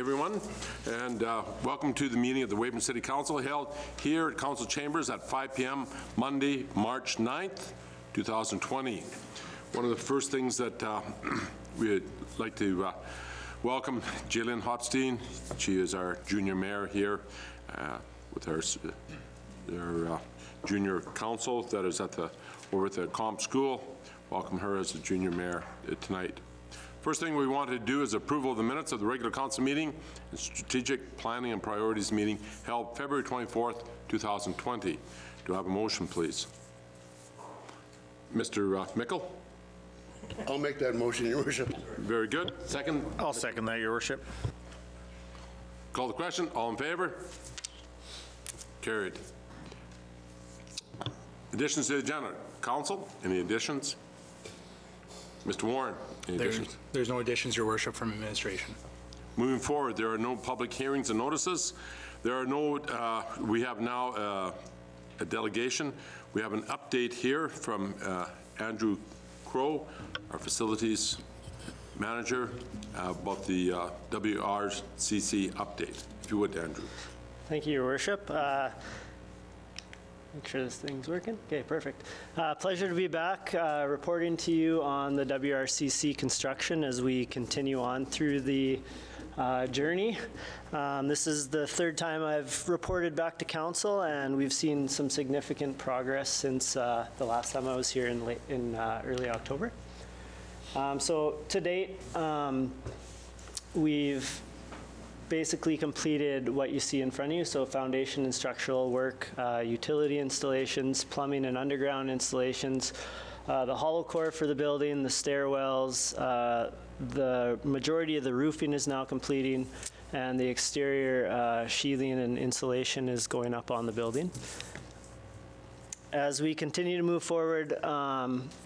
everyone, and welcome to the meeting of the Weyburn City Council held here at Council Chambers at 5 p.m. Monday, March 9th, 2020. One of the first things that we'd like to welcome Jillian Hopstein. She is our junior mayor here with her junior council that is over at the Comp School. Welcome her as the junior mayor tonight. First thing we wanted to do is approval of the minutes of the regular council meeting and strategic planning and priorities meeting held February 24th, 2020. Do I have a motion, please? Mr. Mickle? I'll make that motion, Your Worship. Very good. Second? I'll second that, Your Worship. Call the question. All in favor? Carried. Additions to the agenda. Council, any additions? Mr. Warren, any additions? There's no additions, Your Worship, from administration. Moving forward, there are no public hearings and notices. There are no, we have now a delegation. We have an update here from Andrew Crow, our facilities manager, about the WRCC update. If you would, Andrew. Thank you, Your Worship. Make sure this thing's working. Okay, perfect. Pleasure to be back reporting to you on the WRCC construction as we continue on through the journey. This is the third time I've reported back to council, and we've seen some significant progress since the last time I was here in early October. So to date, we've basically completed what you see in front of you, so foundation and structural work, utility installations, plumbing and underground installations, the hollow core for the building, the stairwells, the majority of the roofing is now completing, and the exterior sheathing and insulation is going up on the building. As we continue to move forward,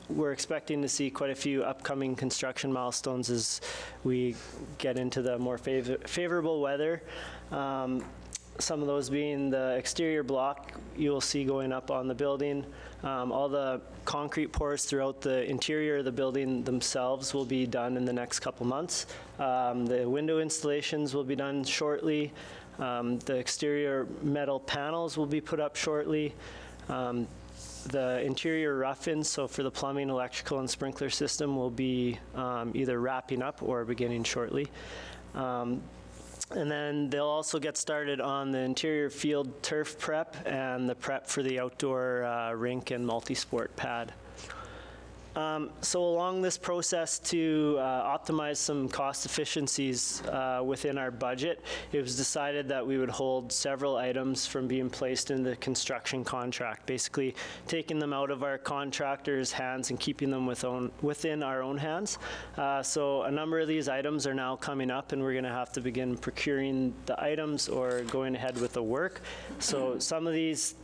we're expecting to see quite a few upcoming construction milestones as we get into the more favorable weather. Some of those being the exterior block you will see going up on the building. All the concrete pours throughout the interior of the building themselves will be done in the next couple months. The window installations will be done shortly. The exterior metal panels will be put up shortly. The interior rough-ins, so for the plumbing, electrical, and sprinkler system, will be either wrapping up or beginning shortly. And then they'll also get started on the interior field turf prep and the prep for the outdoor rink and multi-sport pad. So along this process to optimize some cost efficiencies within our budget, it was decided that we would hold several items from being placed in the construction contract, basically taking them out of our contractors' hands and keeping them within our own hands. So a number of these items are now coming up, and we're going to have to begin procuring the items or going ahead with the work. So some of these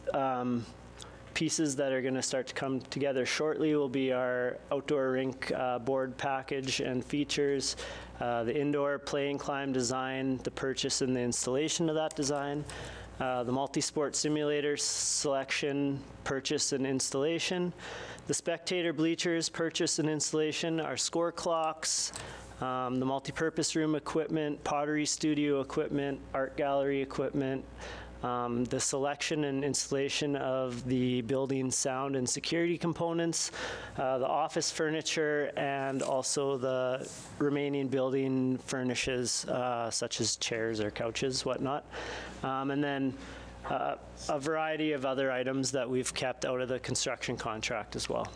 pieces that are going to start to come together shortly will be our outdoor rink board package and features, the indoor play and climb design, the purchase and the installation of that design, the multi-sport simulator selection, purchase and installation, the spectator bleachers, purchase and installation, our score clocks, the multi-purpose room equipment, pottery studio equipment, art gallery equipment, the selection and installation of the building sound and security components, the office furniture, and also the remaining building furnishes such as chairs or couches, whatnot. And then a variety of other items that we've kept out of the construction contract as well.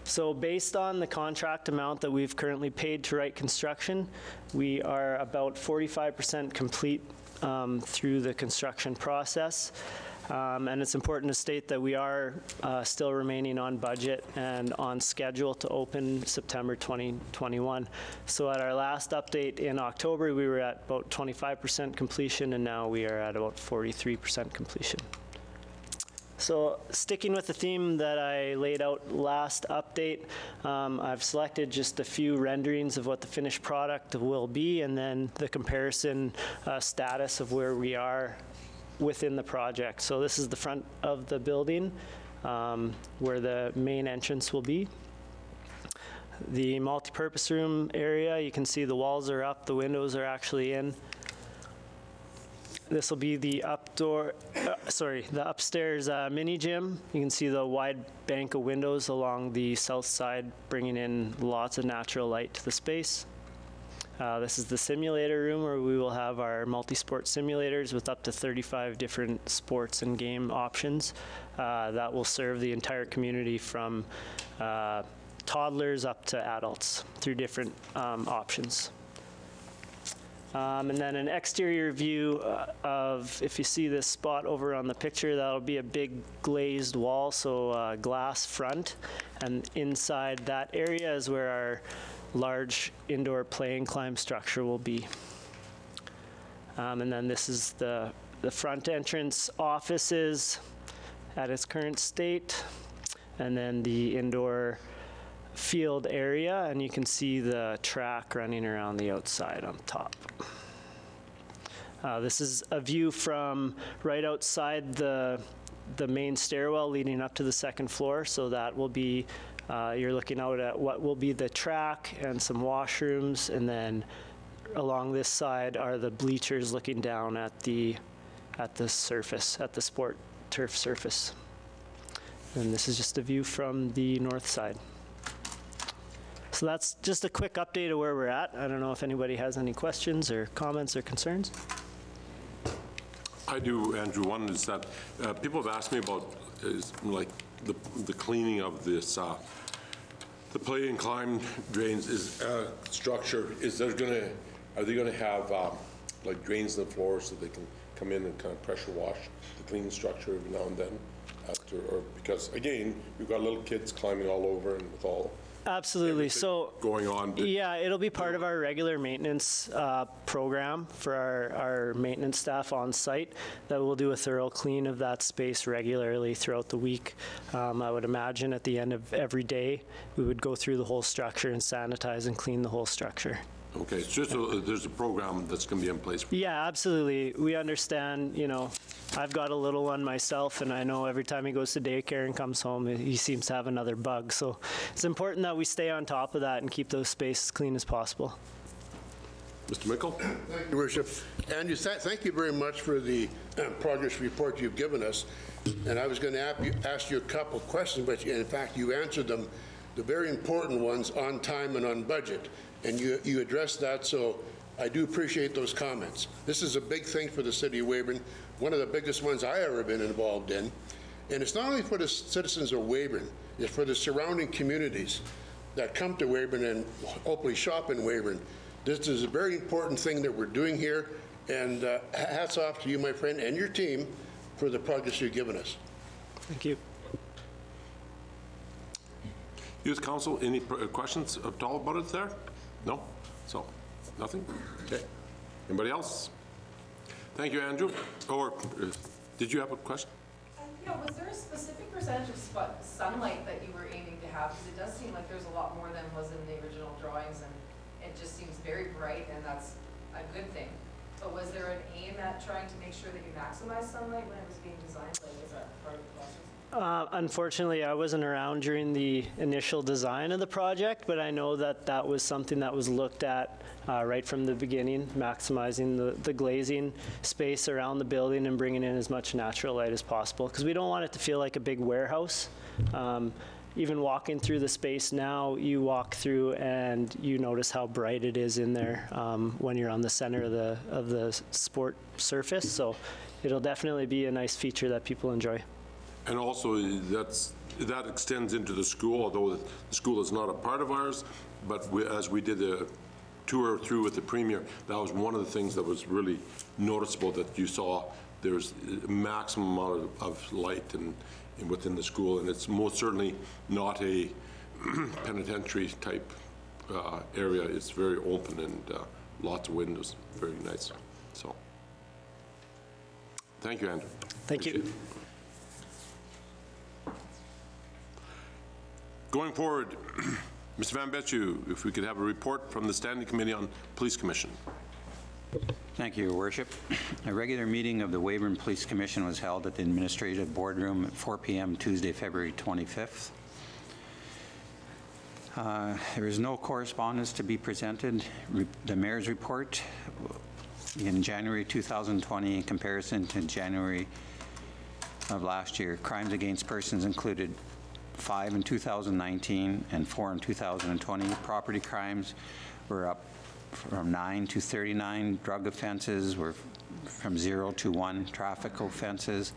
So based on the contract amount that we've currently paid to Wright Construction, we are about 45% complete through the construction process. And it's important to state that we are still remaining on budget and on schedule to open September 2021. So at our last update in October, we were at about 25% completion, and now we are at about 43% completion. So sticking with the theme that I laid out last update, I've selected just a few renderings of what the finished product will be, and then the comparison status of where we are within the project. So this is the front of the building where the main entrance will be. The multipurpose room area, you can see the walls are up, the windows are actually in. This will be the the upstairs mini gym. You can see the wide bank of windows along the south side, bringing in lots of natural light to the space. This is the simulator room where we will have our multi-sport simulators with up to 35 different sports and game options that will serve the entire community from toddlers up to adults through different options. And then an exterior view of, if you see this spot over on the picture, that'll be a big glazed wall, so glass front. And inside that area is where our large indoor play and climb structure will be. And then this is the front entrance offices at its current state. And then the indoor field area, and you can see the track running around the outside on top. This is a view from right outside the main stairwell leading up to the second floor, so that will be, you're looking out at what will be the track and some washrooms, and then along this side are the bleachers looking down at the surface, at the sport turf surface. And this is just a view from the north side. So that's just a quick update of where we're at. I don't know if anybody has any questions or comments or concerns. I do, Andrew. One is that people have asked me about like the cleaning of this, the play and climb drains is structure. Are they gonna have like drains in the floor so they can come in and kind of pressure wash the cleaning structure every now and then? Because again, we've got little kids climbing all over and with all. Absolutely. So going on. Yeah, it'll be part of our regular maintenance program for our maintenance staff on site, that we'll do a thorough clean of that space regularly throughout the week. I would imagine at the end of every day, we would go through the whole structure and sanitize and clean the whole structure. Okay, it's just there's a program that's going to be in place. Yeah, absolutely. We understand, I've got a little one myself, and I know every time he goes to daycare and comes home, he seems to have another bug. So it's important that we stay on top of that and keep those spaces as clean as possible. Mr. Mickle? Thank you, Your Worship. Andrew, thank you very much for the progress report you've given us. And I was going to ask you a couple questions, but in fact, you answered them, the very important ones, on time and on budget. And you addressed that, so I do appreciate those comments. This is a big thing for the city of Weyburn, one of the biggest ones I ever been involved in. And it's not only for the citizens of Weyburn, it's for the surrounding communities that come to Weyburn and hopefully shop in Weyburn. This is a very important thing that we're doing here, and hats off to you, my friend, and your team for the progress you've given us. Thank you. Youth Council, any questions at all about it there? No? So, nothing? Okay. Anybody else? Thank you, Andrew. Or did you have a question? Yeah, was there a specific percentage of sunlight that you were aiming to have? Because it does seem like there's a lot more than was in the original drawings, and it just seems very bright, and that's a good thing. But was there an aim at trying to make sure that you maximize sunlight when it was being designed? Like, was that part of the process? Unfortunately, I wasn't around during the initial design of the project, but I know that that was something that was looked at right from the beginning, maximizing the glazing space around the building and bringing in as much natural light as possible, because we don't want it to feel like a big warehouse. Even walking through the space now, you walk through and you notice how bright it is in there when you're on the center of the sport surface. So it'll definitely be a nice feature that people enjoy. And also, that extends into the school, although the school is not a part of ours, but as we did a tour through with the Premier, that was one of the things that was really noticeable, that you saw there's a maximum amount of light within the school, and it's most certainly not a penitentiary type area. It's very open and lots of windows, very nice. So, thank you, Andrew. Thank you. Going forward, Mr. Van Betju, if we could have a report from the Standing Committee on Police Commission. Thank you, Your Worship. A regular meeting of the Weyburn Police Commission was held at the Administrative Boardroom at 4 p.m. Tuesday, February 25th. There is no correspondence to be presented. The mayor's report in January 2020 in comparison to January of last year. Crimes against persons included 5 in 2019 and 4 in 2020. Property crimes were up from 9 to 39. Drug offenses were from 0 to 1. Traffic offenses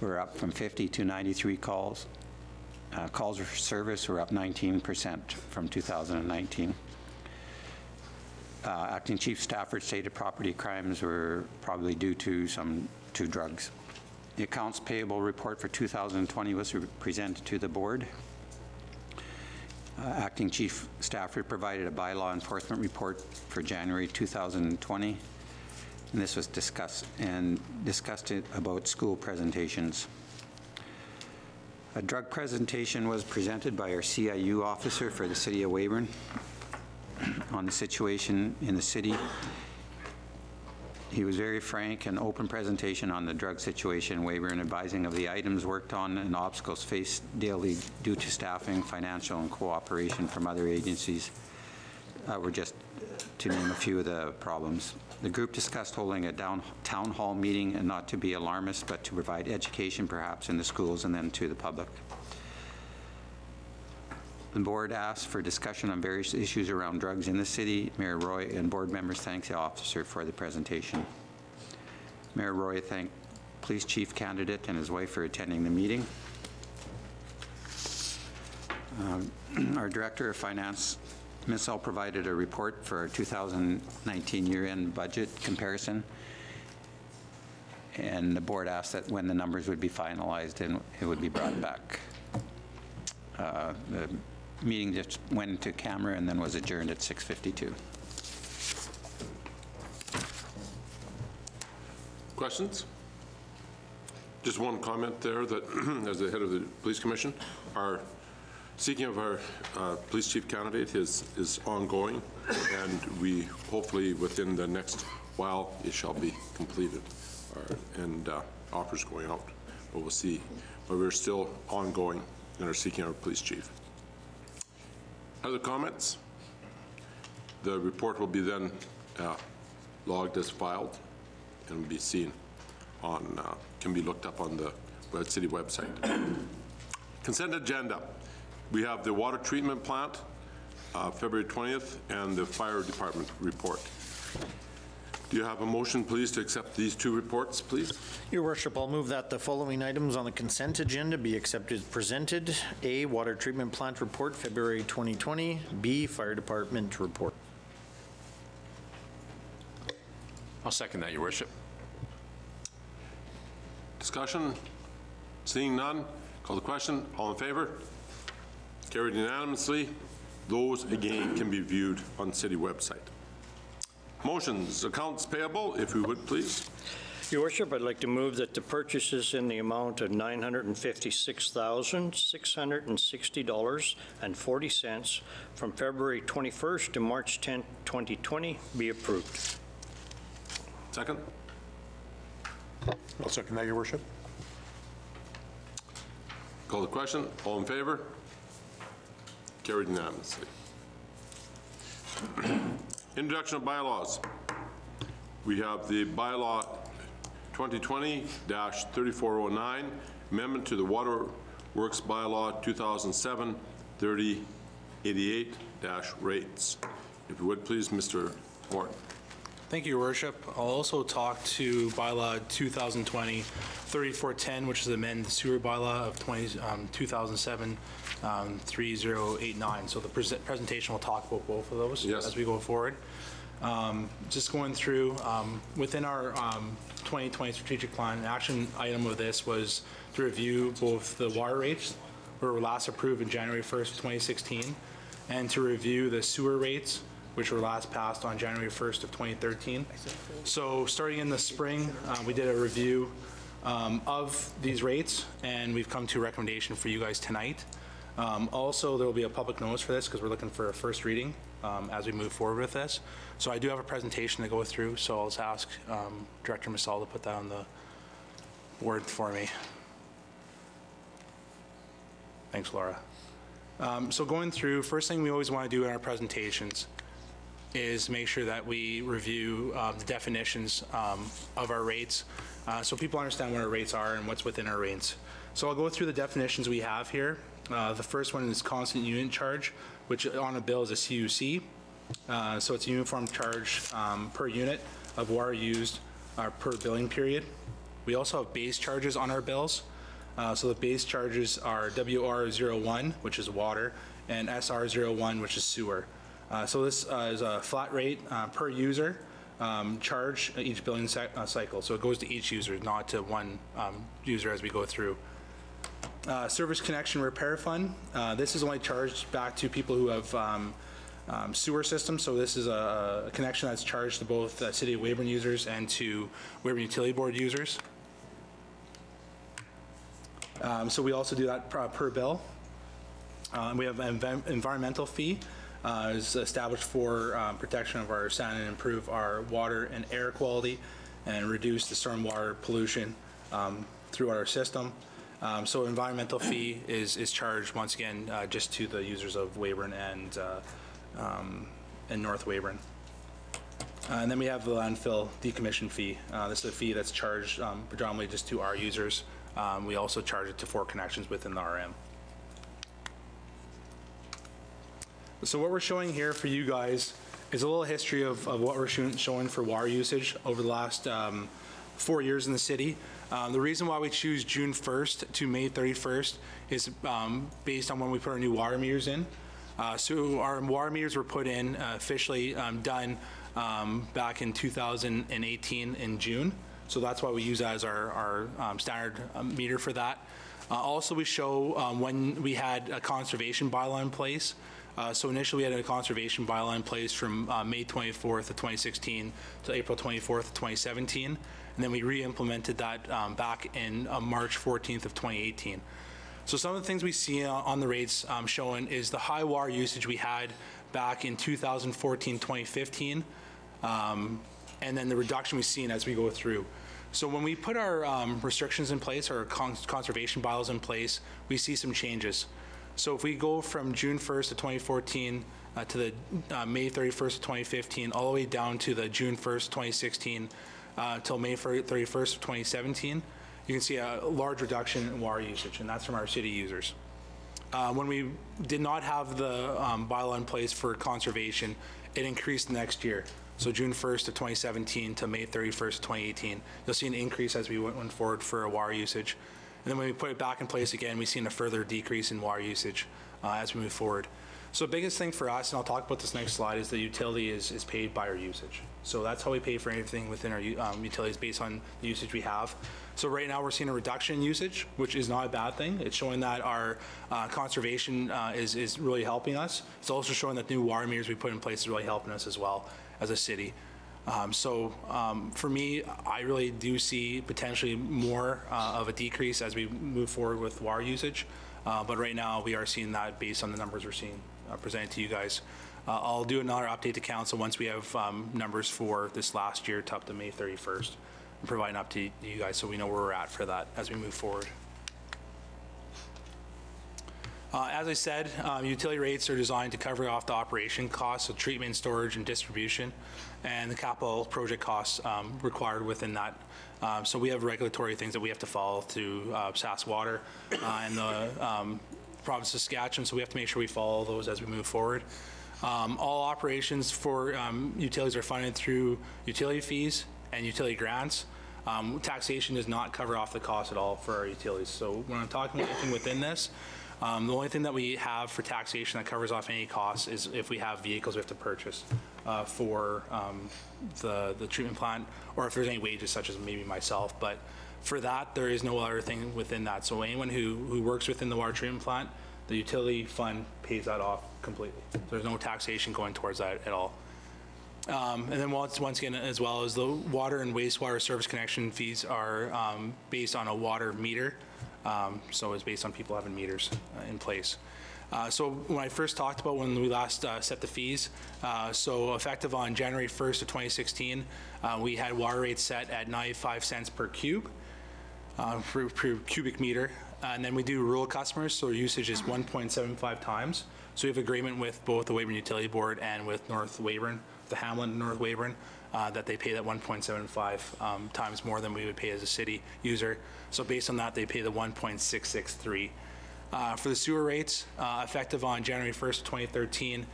were up from 50 to 93 calls. Calls for service were up 19% from 2019. Acting Chief Stafford stated property crimes were probably due to drugs. The accounts payable report for 2020 was presented to the board. Acting Chief Stafford provided a bylaw enforcement report for January 2020, and this was discussed about school presentations. A drug presentation was presented by our CIU officer for the City of Weyburn on the situation in the city. He was very frank and open presentation on the drug situation in Weyburn, advising of the items worked on and obstacles faced daily due to staffing, financial, and cooperation from other agencies. Were just to name a few of the problems. The group discussed holding a town hall meeting, and not to be alarmist, but to provide education perhaps in the schools and then to the public. The board asked for discussion on various issues around drugs in the city. Mayor Roy and board members thanked the officer for the presentation. Mayor Roy thanked police chief candidate and his wife for attending the meeting. Our director of finance, Ms. L, provided a report for our 2019 year-end budget comparison, and the board asked that when the numbers would be finalized and it would be brought back. The meeting just went into camera and then was adjourned at 6:52. Questions? Just one comment there that as the head of the police commission, our seeking of our police chief candidate is ongoing, and we hopefully within the next while it shall be completed, and offers going out, but we'll see. But we're still ongoing and are seeking our police chief. Other comments? The report will be then logged as filed and will be seen on, can be looked up on the city website. Consent agenda. We have the water treatment plant, February 20th, and the fire department report. Do you have a motion, please, to accept these two reports, please? Your Worship, I'll move that the following items on the consent agenda be accepted as presented. A, water treatment plant report, February 2020. B, fire department report. I'll second that, Your Worship. Discussion? Seeing none, call the question. All in favor? Carried unanimously. Those, again, can be viewed on city website. Motions, accounts payable, if we would, please. Your Worship, I'd like to move that the purchases in the amount of $956,660.40 from February 21st to March 10th, 2020 be approved. Second? I'll second that, Your Worship. Call the question. All in favor? Carried unanimously. Introduction of bylaws. We have the bylaw 2020-3409, amendment to the Water Works bylaw 2007-3088-rates. If you would, please, Mr. Horton. Thank you, Your Worship. I'll also talk to bylaw 2020-3410, which is the amended sewer bylaw of 2007-3089. So the presentation will talk about both of those as we go forward. Just going through, within our 2020 strategic plan, an action item of this was to review both the water rates, which were last approved in January 1st, 2016, and to review the sewer rates, which were last passed on January 1st of 2013. So starting in the spring, we did a review of these rates, and we've come to a recommendation for you guys tonight. Also, there will be a public notice for this because we're looking for a first reading as we move forward with this. So I do have a presentation to go through, so I'll just ask Director Massal to put that on the board for me. Thanks, Laura. So going through, first thing we always want to do in our presentations is make sure that we review the definitions of our rates, so people understand what our rates are and what's within our rates. So I'll go through the definitions we have here. The first one is constant unit charge, which on a bill is a CUC. So it's a uniform charge per unit of water used per billing period. We also have base charges on our bills. So the base charges are WR01, which is water, and SR01, which is sewer. So this is a flat rate per user charge each billing cycle. So it goes to each user, not to one user as we go through. Service connection repair fund. This is only charged back to people who have sewer systems. So this is a connection that's charged to both City of Weyburn users and to Weyburn Utility Board users. So we also do that per bill. We have an environmental fee is established for protection of our sound and improve our water and air quality and reduce the stormwater pollution throughout our system. So environmental fee is charged once again just to the users of Weyburn and North Weyburn. And then we have the landfill decommission fee. This is a fee that's charged predominantly just to our users. We also charge it to 4 connections within the RM. So what we're showing here for you guys is a little history of what we're showing for water usage over the last 4 years in the city. The reason why we choose June 1st to May 31st is based on when we put our new water meters in. So our water meters were put in officially done back in 2018 in June. So that's why we use that as our standard meter for that. Also, we show when we had a conservation bylaw in place. So initially, we had a conservation bylaw in place from May 24th of 2016 to April 24th of 2017. And then we re-implemented that back in March 14th of 2018. So some of the things we see on the rates showing is the high water usage we had back in 2014, 2015. And then the reduction we've seen as we go through. So when we put our restrictions in place, or conservation bylaws in place, we see some changes. So if we go from June 1st of 2014 to the May 31st of 2015, all the way down to the June 1st, 2016, till May 31st of 2017, you can see a large reduction in water usage, and that's from our city users. When we did not have the bylaw in place for conservation, it increased the next year. So June 1st of 2017 to May 31st of 2018, you'll see an increase as we went forward for water usage. And then when we put it back in place again, we've seen a further decrease in water usage as we move forward. So the biggest thing for us, and I'll talk about this next slide, is the utility is paid by our usage. So that's how we pay for anything within our utilities based on the usage we have. So right now we're seeing a reduction in usage, which is not a bad thing. It's showing that our conservation is really helping us. It's also showing that the new water meters we put in place is really helping us as well as a city. For me, I really do see potentially more of a decrease as we move forward with water usage. But right now we are seeing that based on the numbers we're seeing presented to you guys. I'll do another update to council once we have numbers for this last year to up to May 31st and provide an update to you guys so we know where we're at for that as we move forward. As I said, utility rates are designed to cover off the operation costs of treatment, storage, and distribution, and the capital project costs required within that. So we have regulatory things that we have to follow through SAS Water and the province of Saskatchewan, so we have to make sure we follow those as we move forward. All operations for utilities are funded through utility fees and utility grants. Taxation does not cover off the cost at all for our utilities. So when I'm talking about anything within this, the only thing that we have for taxation that covers off any costs is if we have vehicles we have to purchase for the treatment plant, or if there's any wages such as maybe myself. But for that, there is no other thing within that. So anyone who works within the water treatment plant, the utility fund pays that off completely. There's no taxation going towards that at all. And then once again, as well as the water and wastewater service connection fees are based on a water meter. So it's based on people having meters in place. So when I first talked about when we last set the fees, so effective on January 1st of 2016, we had water rates set at 95 cents per cube, per cubic meter. And then we do rural customers, so our usage is 1.75 times. So we have agreement with both the Weyburn Utility Board and with North Weyburn, the Hamlet and North Weyburn, that they pay that 1.75 times more than we would pay as a city user. So based on that, they pay the 1.663. For the sewer rates, effective on January 1st, 2013,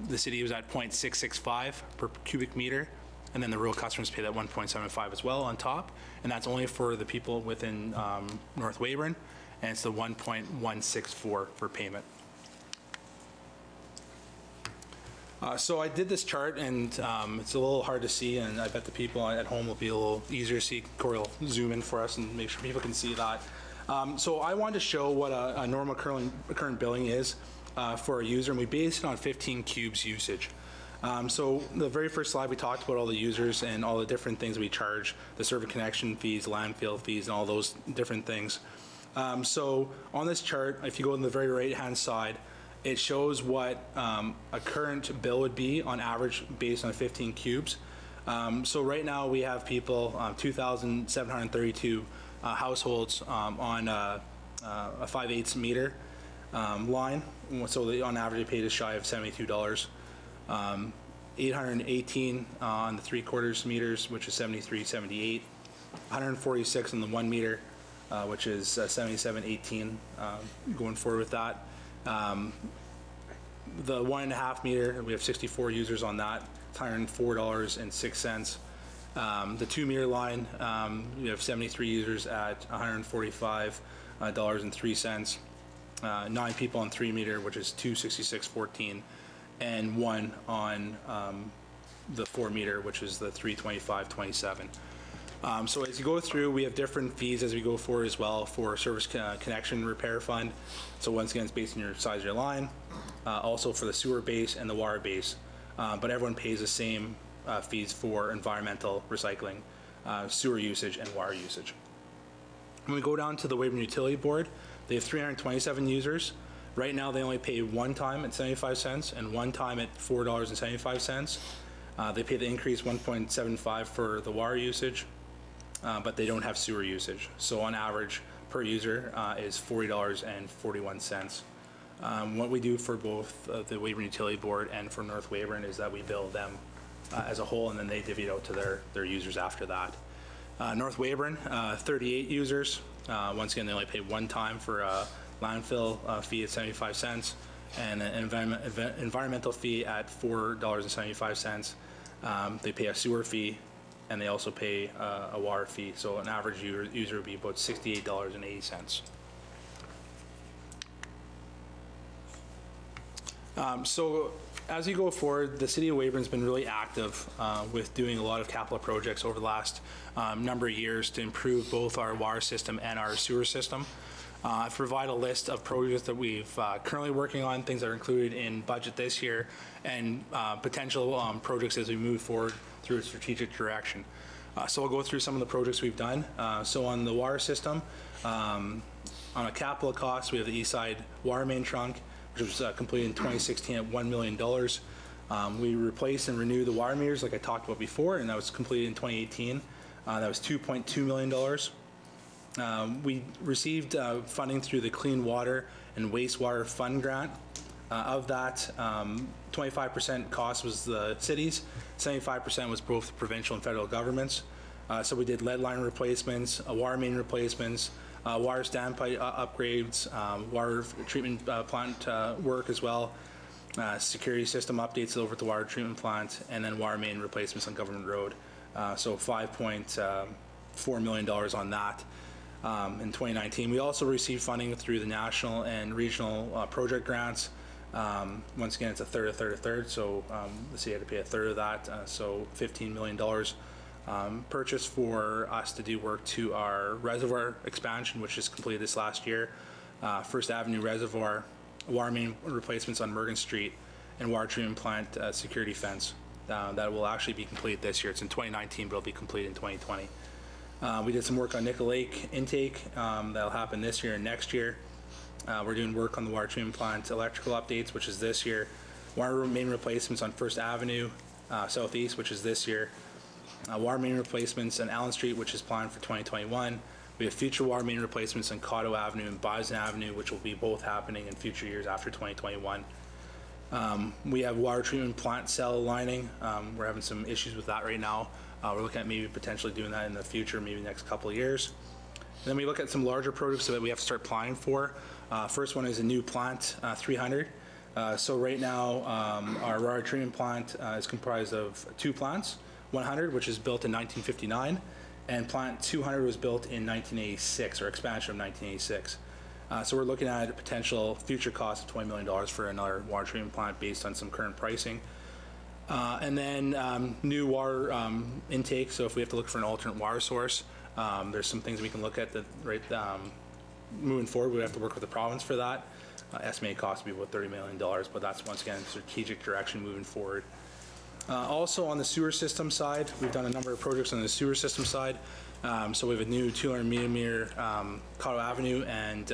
the city was at 0.665 per cubic meter, and then the rural customers pay that 1.75 as well on top, and that's only for the people within North Weyburn, and it's the 1.164 for payment. So I did this chart, and it's a little hard to see, and I bet the people at home will be a little easier to see. Corey will zoom in for us and make sure people can see that. So I wanted to show what a normal current billing is for a user, and we based it on 15 cubes usage. So the very first slide, we talked about all the users and all the different things we charge, the server connection fees, landfill fees, and all those different things. So on this chart, if you go on the very right-hand side, it shows what a current bill would be on average based on 15 cubes. So right now we have people, 2,732 households on a 5/8 meter line. So they, on average, they pay just shy of $72. 818 on the 3/4 meters, which is $73.78. 146 on the 1 meter, which is $77.18. Going forward with that. The 1.5 meter, we have 64 users on that. It's $104.06. The 2 meter line, we have 73 users at $145.03. 9 people on 3 meter, which is $266.14, and 1 on the 4 meter, which is the $325.27. So as you go through, we have different fees as we go forward as well for service connection repair fund. So once again, it's based on your size of your line, also for the sewer base and the water base. But everyone pays the same fees for environmental recycling, sewer usage, and water usage. When we go down to the Weyburn Utility Board, they have 327 users. Right now, they only pay one time at 75 cents and one time at $4.75. They pay the increase 1.75 for the water usage, but they don't have sewer usage. So on average, per user is $40.41. What we do for both the Weyburn Utility Board and for North Weyburn is that we bill them as a whole, and then they divvy it out to their users after that. North Weyburn, 38 users. Once again, they only pay one time for a landfill fee at 75 cents and an environmental fee at $4.75. They pay a sewer fee, and they also pay a water fee. So an average user would be about $68.80. So as you go forward, the City of Weyburn's been really active with doing a lot of capital projects over the last number of years to improve both our water system and our sewer system. I've provided a list of projects that we've currently working on, things that are included in budget this year, and potential projects as we move forward through a strategic direction. So I'll go through some of the projects we've done. So on the water system, on a capital cost, we have the East Side Water Main Trunk, which was completed in 2016 at $1 million. We replaced and renewed the water meters like I talked about before, and that was completed in 2018. That was $2.2 million. We received funding through the Clean Water and Wastewater Fund Grant. Of that, 25% cost was the cities, 75% was both provincial and federal governments. So we did lead line replacements, water main replacements, water standpipe upgrades, water treatment plant work as well, security system updates over at the water treatment plant, and then water main replacements on Government Road. So $5.4 million on that. In 2019. We also received funding through the national and regional project grants. Once again, it's a third, so the city had to pay a third of that, so $15 million purchase for us to do work to our reservoir expansion, which is completed this last year. First Avenue Reservoir, water main replacements on Morgan Street, and water treatment plant security fence. That will actually be completed this year. It's in 2019, but it'll be completed in 2020. We did some work on Nickel Lake intake. That'll happen this year and next year. We're doing work on the water treatment plant electrical updates, which is this year. Water main replacements on First Avenue Southeast, which is this year. Water main replacements on Allen Street, which is planned for 2021. We have future water main replacements on Cotto Avenue and Bison Avenue, which will be both happening in future years after 2021. We have water treatment plant cell lining. We're having some issues with that right now. We're looking at maybe potentially doing that in the future, maybe next couple of years. And then we look at some larger projects that we have to start applying for. First one is a new plant, 300. So right now, our water treatment plant is comprised of 2 plants. 100, which is built in 1959, and plant 200 was built in 1986, or expansion of 1986. So we're looking at a potential future cost of $20 million for another water treatment plant based on some current pricing. And then new water intake, so if we have to look for an alternate water source, there's some things we can look at that moving forward. We have to work with the province for that. Estimated cost would be about $30 million, but that's once again strategic direction moving forward. Also on the sewer system side, we've done a number of projects on the sewer system side. So we have a new 200 millimeter Cotto Avenue and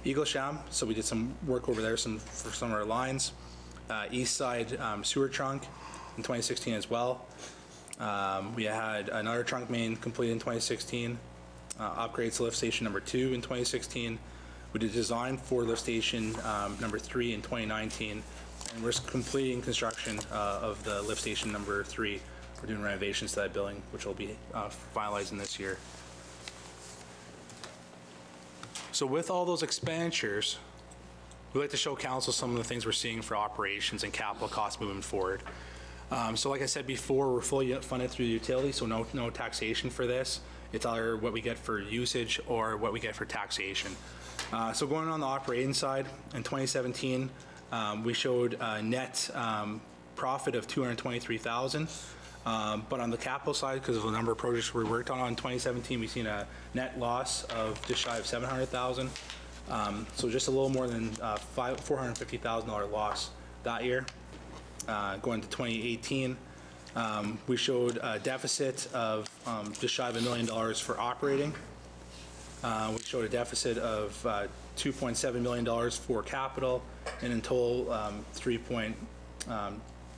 Eaglesham. So we did some work over there for some of our lines. East side sewer trunk in 2016 as well. We had another trunk main completed in 2016. Upgrades to lift station number 2 in 2016. We did design for lift station number 3 in 2019. And we're completing construction of the lift station number 3. We're doing renovations to that building, which will be finalizing this year. So with all those expenditures, we like to show council some of the things we're seeing for operations and capital costs moving forward. So like I said before, we're fully funded through the utility, so no taxation for this. It's either what we get for usage or what we get for taxation. So going on the operating side, in 2017, we showed a net profit of $223,000, but on the capital side, because of the number of projects we worked on in 2017, we've seen a net loss of just shy of $700,000. So just a little more than $450,000 loss that year. Going to 2018, we showed a deficit of just shy of $1 million for operating. We showed a deficit of $2.7 million for capital, and in total,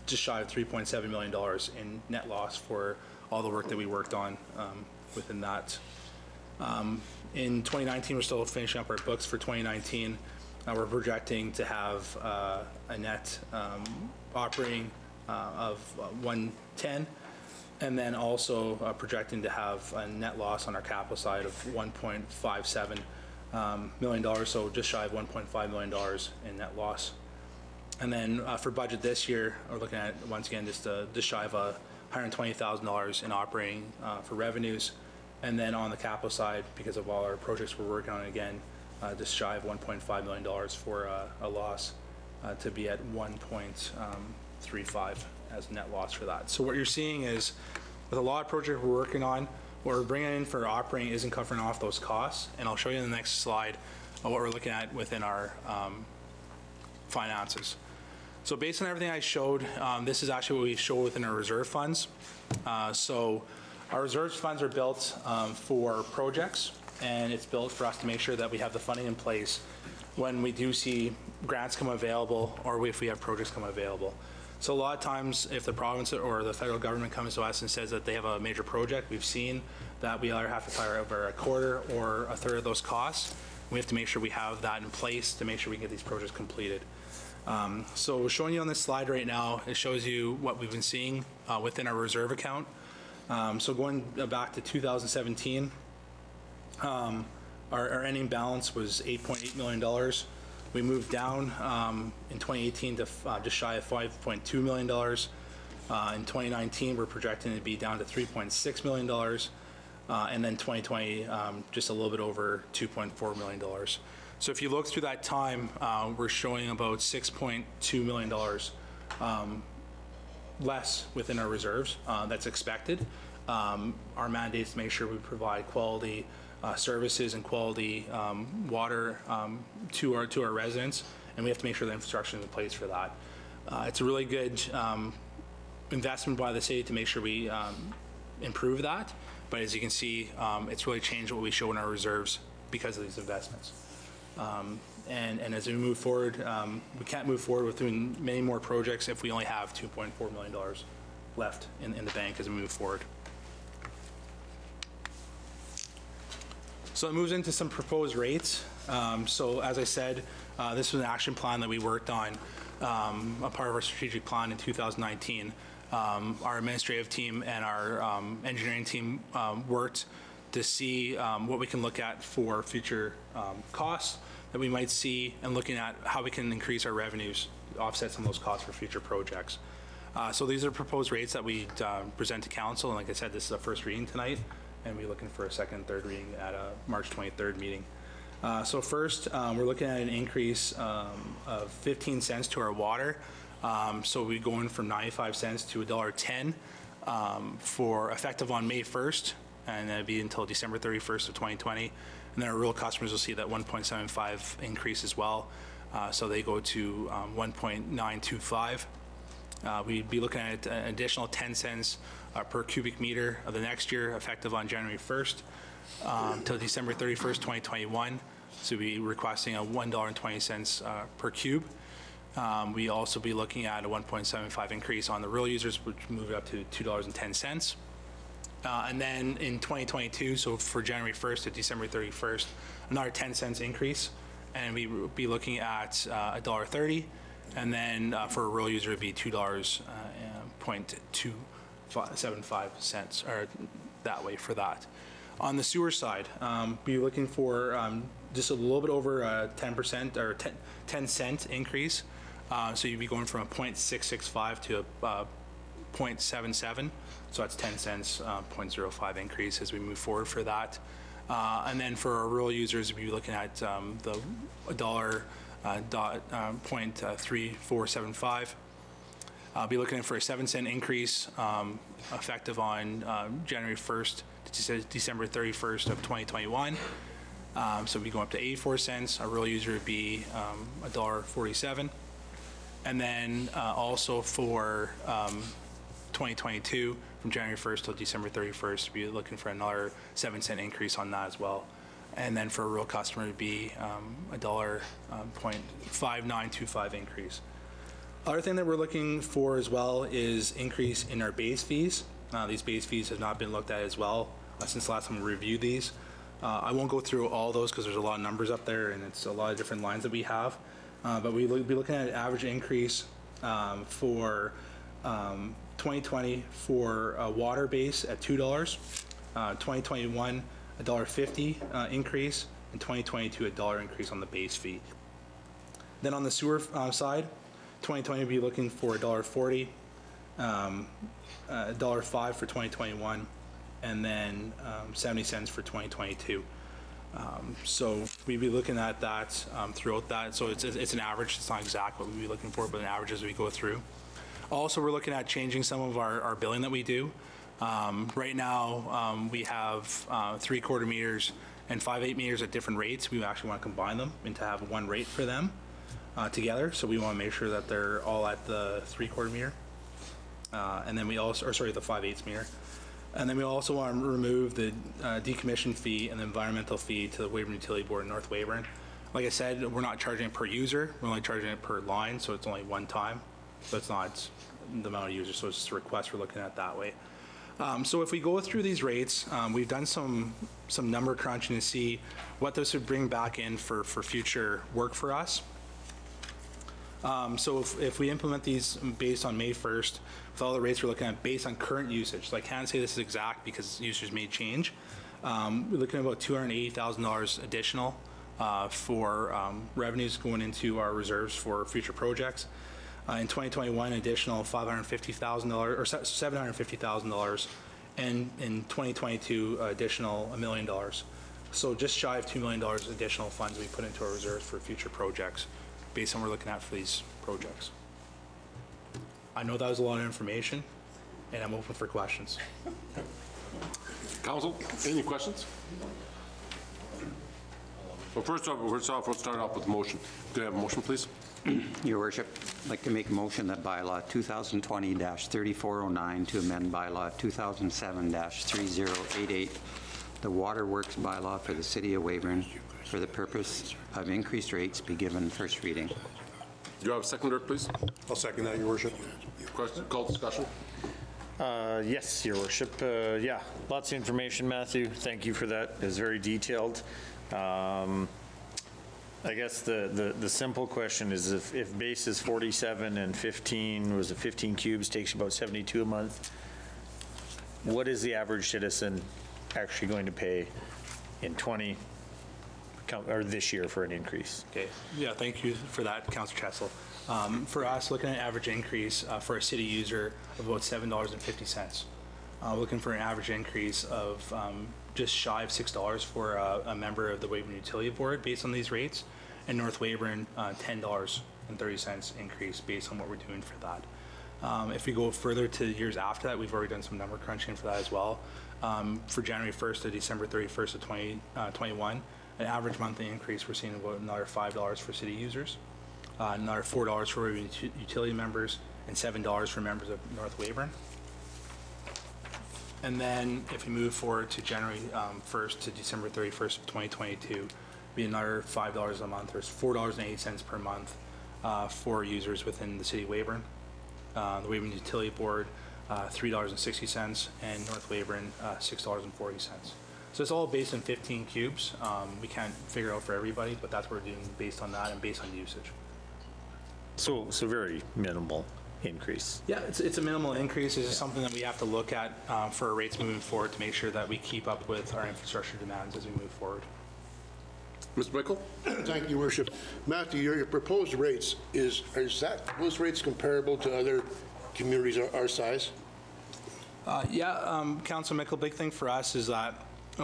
just shy of $3.7 million in net loss for all the work that we worked on within that. In 2019, we're still finishing up our books for 2019. We're projecting to have a net operating of 110, and then also projecting to have a net loss on our capital side of $1.57 million, so just shy of $1.5 million in net loss. And then for budget this year, we're looking at, once again, just shy of $120,000 in operating for revenues. And then on the capital side, because of all our projects we're working on, again, just shy of $1.5 million for a loss to be at 1.35 as net loss for that. So what you're seeing is, with a lot of projects we're working on, what we're bringing in for operating isn't covering off those costs. And I'll show you in the next slide what we're looking at within our finances. So based on everything I showed, this is actually what we show within our reserve funds. So our reserves funds are built for projects, and it's built for us to make sure that we have the funding in place when we do see grants come available or if we have projects come available. So a lot of times, if the province or the federal government comes to us and says that they have a major project, we've seen that we either have to cover over a quarter or a third of those costs. We have to make sure we have that in place to make sure we can get these projects completed. So showing you on this slide right now, it shows you what we've been seeing within our reserve account. So going back to 2017, our ending balance was $8.8 million. We moved down in 2018 to just shy of $5.2 million. In 2019, we're projecting to be down to $3.6 million. And then 2020, just a little bit over $2.4 million. So if you look through that time, we're showing about $6.2 million less within our reserves. That's expected. Our mandate is to make sure we provide quality services and quality water to our residents, and we have to make sure the infrastructure is in place for that. It's a really good investment by the city to make sure we improve that, but as you can see, it's really changed what we show in our reserves because of these investments. And as we move forward, we can't move forward with doing many more projects if we only have $2.4 million left in the bank as we move forward. So it moves into some proposed rates. So as I said, this was an action plan that we worked on, a part of our strategic plan in 2019. Our administrative team and our engineering team worked to see what we can look at for future costs that we might see, and looking at how we can increase our revenues, offset some of those costs for future projects. So these are proposed rates that we present to council, and like I said, this is a first reading tonight, and we're looking for a second and third reading at a March 23rd meeting. So first, we're looking at an increase of 15 cents to our water. So we're going from 95 cents to $1.10 for effective on May 1st, and that'll be until December 31st of 2020. And then our rural customers will see that 1.75 increase as well. So they go to 1.925. We'd be looking at an additional 10 cents per cubic meter of the next year, effective on January 1st till December 31st, 2021. So we'll be requesting a $1.20 per cube. We also be looking at a 1.75 increase on the rural users, which move it up to $2.10. And then in 2022, so for January 1st to December 31st, another 10 cents increase, and we will be looking at $1.30, and then for a rural user, it would be $2.275, or that way for that. On the sewer side, be looking for just a little bit over a 10% or 10 cent increase. So you'd be going from a 0.665 to a 0.77. So that's 10 cents, 0.05 increase as we move forward for that. And then for our rural users, we'd be looking at the $0.3475. I'll be looking for a 7 cent increase effective on January 1st to December 31st of 2021. So we'd be going up to 84 cents. Our rural user would be $1.47. And then also for 2022, from January 1st till December 31st, we'd be looking for another 7 cent increase on that as well. And then for a rural customer, it'd be $1.5925 increase. Other thing that we're looking for as well is increase in our base fees. These base fees have not been looked at as well since the last time we reviewed these. I won't go through all those because there's a lot of numbers up there and it's a lot of different lines that we have. But we'll be looking at an average increase for 2020 for a water base at $2, 2021 $1.50 increase, and 2022 $1 increase on the base fee. Then on the sewer side, 2020 we'll be looking for $1.40, $1.05 for 2021, and then 70 cents for 2022. So we'd be looking at that throughout that. So it's an average. It's not exact what we'd be looking for, but an average as we go through. Also, we're looking at changing some of our billing that we do. Right now, we have 3/4 meters and 5/8 meters at different rates. We actually want to combine them and to have one rate for them together. So we want to make sure that they're all at the 3/4 meter. And then we also, or sorry, the 5/8 meter. And then we also want to remove the decommission fee and the environmental fee to the Weyburn Utility Board in North Weyburn. Like I said, we're not charging it per user. We're only charging it per line, so it's only one time. So it's not the amount of users, so it's just a request we're looking at that way. So if we go through these rates, we've done some number crunching to see what this would bring back in for future work for us. So if we implement these based on May 1st, with all the rates we're looking at based on current usage, so I can't say this is exact because usage may change, we're looking at about $280,000 additional for revenues going into our reserves for future projects. In 2021, additional $550,000 or $750,000, and in 2022, additional $1 million. So just shy of $2 million additional funds we put into our reserves for future projects, based on what we're looking at for these projects. I know that was a lot of information, and I'm open for questions. Council, any questions? Well, first off, we'll start off with the motion. Do you have a motion, please? Your Worship, I'd like to make a motion that bylaw 2020-3409 to amend bylaw 2007-3088, the Water Works bylaw for the City of Weyburn, for the purpose of increased rates, be given first reading. Do you have a seconder, please? I'll second that, Your Worship. Question, call discussion. Yes, Your Worship. Yeah, lots of information, Matthew. Thank you for that. It was very detailed. I guess the simple question is if base is 47 and 15, was it 15 cubes, takes you about 72 a month, what is the average citizen actually going to pay in or this year for an increase? Okay, yeah, thank you for that, Councillor Chessel. For us, looking at average increase for a city user of about $7.50. Looking for an average increase of just shy of $6 for a member of the Weyburn Utility Board based on these rates, and North Weyburn $10.30 increase based on what we're doing for that. If we go further to years after that, we've already done some number crunching for that as well. For January 1st to December 31st of 2021, an average monthly increase, we're seeing about another $5 for city users, another $4 for utility members, and $7 for members of North Weyburn. And then if we move forward to January 1st to December 31st of 2022, be another $5 a month, or $4.80 per month for users within the city of Weyburn. The Weyburn Utility Board, $3.60, and North Weyburn, $6.40. So it's all based on 15 cubes. We can't figure out for everybody, but that's what we're doing based on that and based on usage. So very minimal increase. Yeah, it's a minimal increase. It's just something that we have to look at for our rates moving forward to make sure that we keep up with our infrastructure demands as we move forward. Mr. Michael? Thank you, Worship. Matthew, your proposed rates, those rates comparable to other communities our size? Councilor Michael, big thing for us is that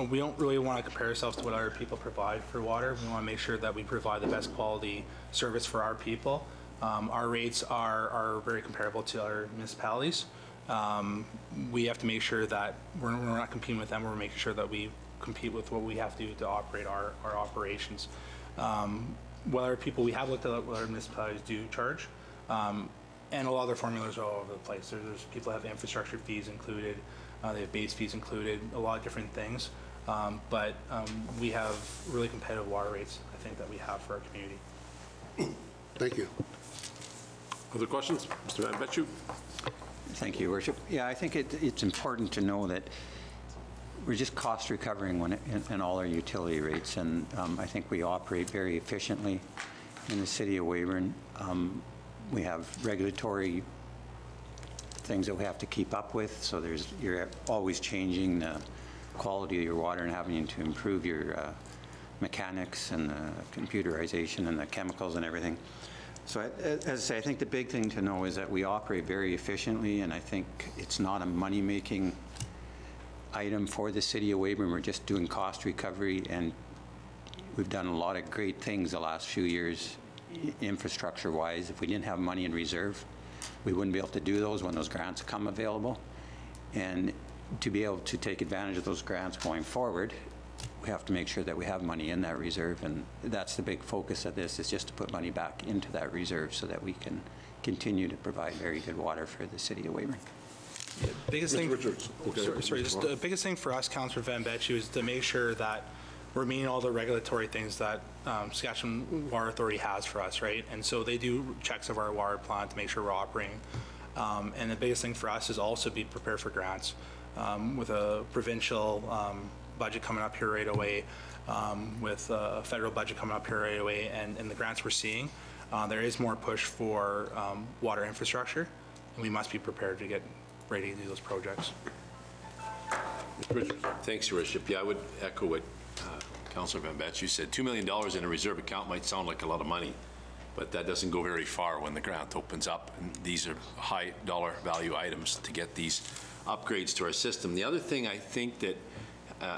we don't really want to compare ourselves to what other people provide for water. We want to make sure that we provide the best quality service for our people. Our rates are very comparable to other municipalities. We have to make sure that we're not competing with them. We're making sure that we compete with what we have to do to operate our operations. What other people, we have looked at what other municipalities do charge, and a lot of their formulas are all over the place. There's people have infrastructure fees included, they have base fees included, a lot of different things. But we have really competitive water rates, I think, that we have for our community. Thank you. Other questions? Mr. Van Betchu? Thank you, Your Worship. Yeah, I think it's important to know that we're just cost recovering in all our utility rates, and I think we operate very efficiently in the city of Weyburn. We have regulatory things that we have to keep up with, so you're always changing the quality of your water and having to improve your mechanics and the computerization and the chemicals and everything. So as I say, I think the big thing to know is that we operate very efficiently, and I think it's not a money-making item for the city of Weyburn. We're just doing cost recovery, and we've done a lot of great things the last few years infrastructure-wise. If we didn't have money in reserve, we wouldn't be able to do those when those grants come available. And to be able to take advantage of those grants going forward, we have to make sure that we have money in that reserve, and that's the big focus of this, is just to put money back into that reserve so that we can continue to provide very good water for the city of Weyburn. Biggest thing, Okay. just the biggest thing for us, Councillor Van Betchu, is to make sure that we're meeting all the regulatory things that Saskatchewan Water Authority has for us, right? And so they do checks of our water plant to make sure we're operating. And the biggest thing for us is also be prepared for grants. With a provincial budget coming up here right away, with a federal budget coming up here right away, and the grants we're seeing, there is more push for water infrastructure, and we must be prepared to get ready to do those projects. Thanks, Your Worship. Yeah, I would echo what Councillor Van Betchu said. $2 million in a reserve account might sound like a lot of money, but that doesn't go very far when the grant opens up. And these are high dollar value items to get these upgrades to our system. The other thing I think that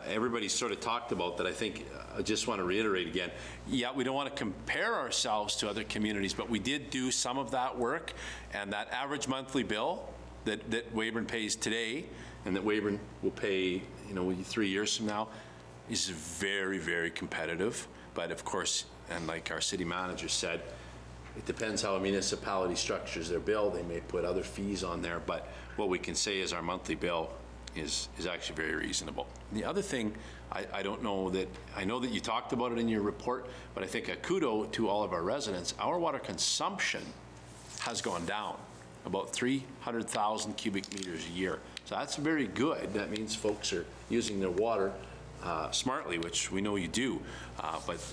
everybody sort of talked about that I think I just want to reiterate again, yeah, we don't want to compare ourselves to other communities, but we did do some of that work, and that average monthly bill that Weyburn pays today and that Weyburn will pay, 3 years from now is very, very competitive. But of course, and like our city manager said, it depends how a municipality structures their bill. They may put other fees on there, but what we can say is our monthly bill is actually very reasonable. And the other thing, I don't know that, I know that you talked about it in your report, but I think a kudo to all of our residents, our water consumption has gone down. about 300,000 cubic meters a year. So that's very good. That means folks are using their water smartly, which we know you do. But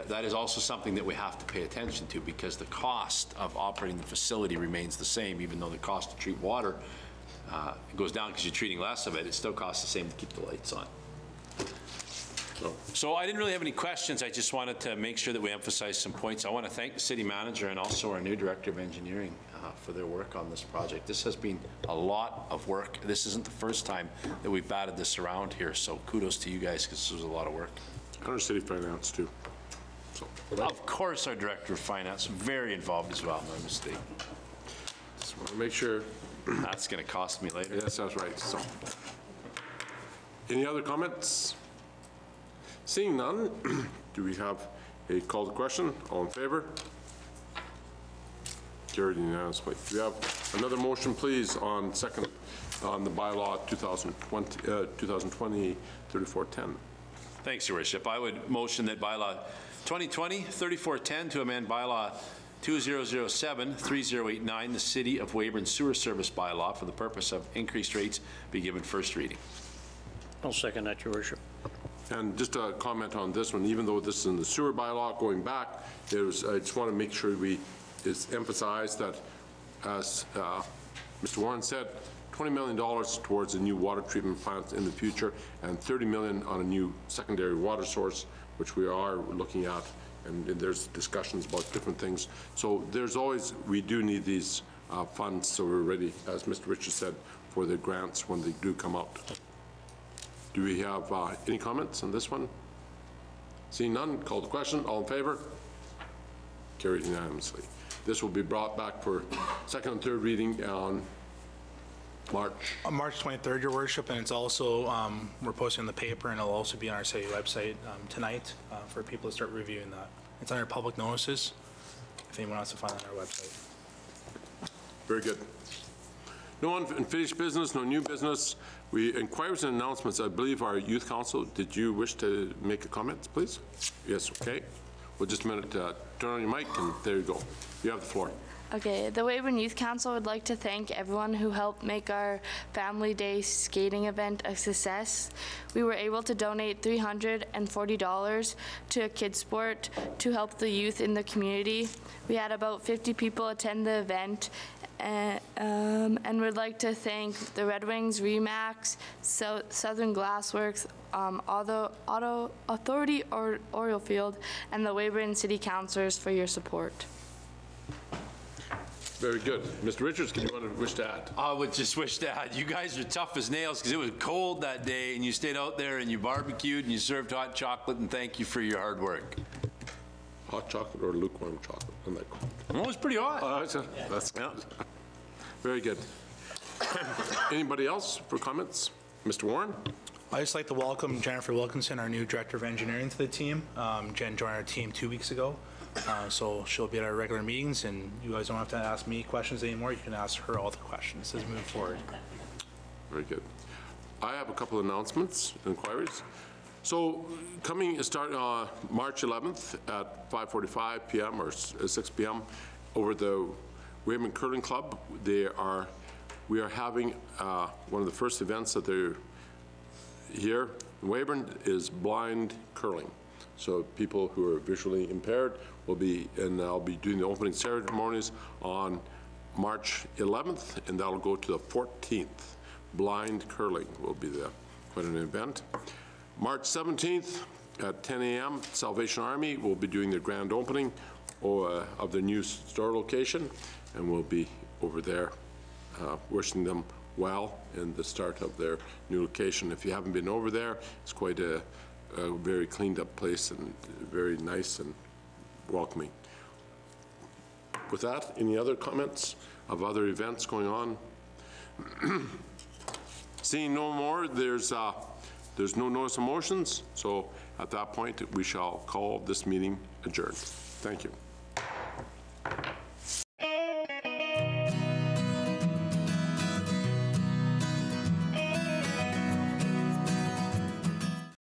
that is also something that we have to pay attention to, because the cost of operating the facility remains the same, even though the cost to treat water goes down because you're treating less of it. It still costs the same to keep the lights on. So I didn't really have any questions. I just wanted to make sure that we emphasize some points. I want to thank the city manager and also our new director of engineering for their work on this project. This has been a lot of work. This isn't the first time that we've batted this around here, so kudos to you guys, because this was a lot of work. And our city finance too. So, of course, our director of finance, very involved as well, no mistake. just want to make sure. That's going to cost me later. Yes, that's right. So, any other comments? Seeing none, do we have a call to question? All in favor? Carried unanimously. Do we have another motion, please, on the bylaw 2020-3410? Thanks, Your Worship. I would motion that bylaw 2020-3410 to amend bylaw 2007-3089, the City of Weyburn Sewer Service bylaw, for the purpose of increased rates, be given first reading. I'll second that, Your Worship. And just a comment on this one, even though this is in the sewer bylaw going back, I just want to make sure it's emphasized that, as Mr. Warren said, $20 million towards a new water treatment plant in the future, and $30 million on a new secondary water source, which we are looking at, and there's discussions about different things. So there's always, we do need these funds, so we're ready, as Mr. Richards said, for the grants when they do come out. Do we have any comments on this one? Seeing none, call the question. All in favor? Carried unanimously. This will be brought back for second and third reading on March 23rd, Your Worship, and it's also, we're posting in the paper, and it'll also be on our city website tonight for people to start reviewing that. It's under public notices, if anyone wants to find it on our website. Very good. No unfinished business, no new business. Inquiries and announcements. I believe our youth council, did you wish to make a comment, please? Yes, okay. Well, just a minute, turn on your mic, and there you go. You have the floor. Okay, the Weyburn Youth Council would like to thank everyone who helped make our Family Day skating event a success. We were able to donate $340 to a kids sport to help the youth in the community. We had about 50 people attend the event, and would like to thank the Red Wings, Remax, Southern Glassworks, Auto Authority, Oriole Field, and the Weyburn City Councilors for your support. Very good. Mr. Richards, can you want to wish to add? I would just wish to add, you guys are tough as nails, because it was cold that day, and you stayed out there and you barbecued and you served hot chocolate, and thank you for your hard work. Hot chocolate or lukewarm chocolate? I'm like, Well, it was pretty hot. that's good. Very good. Anybody else for comments? Mr. Warren? I'd just like to welcome Jennifer Wilkinson, our new Director of Engineering, to the team. Jen joined our team 2 weeks ago, so she'll be at our regular meetings, and you guys don't have to ask me questions anymore. You can ask her all the questions as we move forward. Very good. I have a couple of announcements, inquiries. So starting March 11th at 5:45 p.m. or 6 p.m. over the Weyburn Curling Club, we are having one of the first events that they're here in Weyburn is blind curling. So people who are visually impaired will be, and I'll be doing the opening ceremonies on March 11th, and that'll go to the 14th. Blind curling will be quite an event. March 17th at 10 a.m., Salvation Army will be doing their grand opening of their new store location, and we'll be over there wishing them well in the start of their new location. If you haven't been over there, it's quite a very cleaned up place and very nice and welcoming. With that, any other comments of other events going on? Seeing no more, there's no notice of motions, so at that point we shall call this meeting adjourned. Thank you.